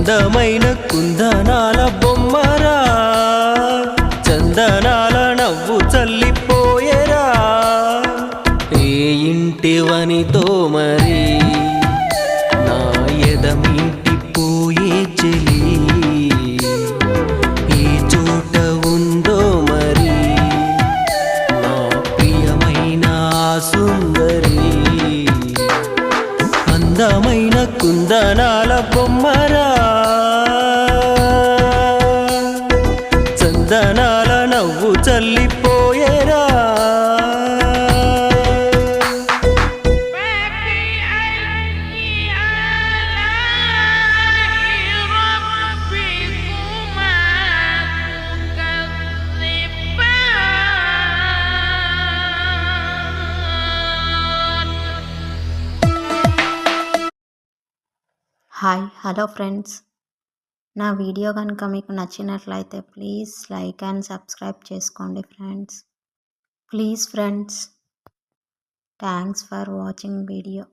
అందమైన కుందనాల బొమ్మరా, చందనాల నవ్వు చల్లిపోయేరా. ఏ ఇంటివనితో మరి నా ఎదమింటి పోయే చెలి, ఏ చోట ఉందో మరి నా ప్రియమైన సుందరి. అందమైన కుందనాల బొమ్మరా, చందనాల నవ్వు చల్లిపోయేరా. హాయ్ హలో ఫ్రెండ్స్, నా వీడియో కనుక మీకు నచ్చినట్లయితే ప్లీజ్ లైక్ అండ్ సబ్స్క్రైబ్ చేసుకోండి friends. Please friends, thanks for watching video.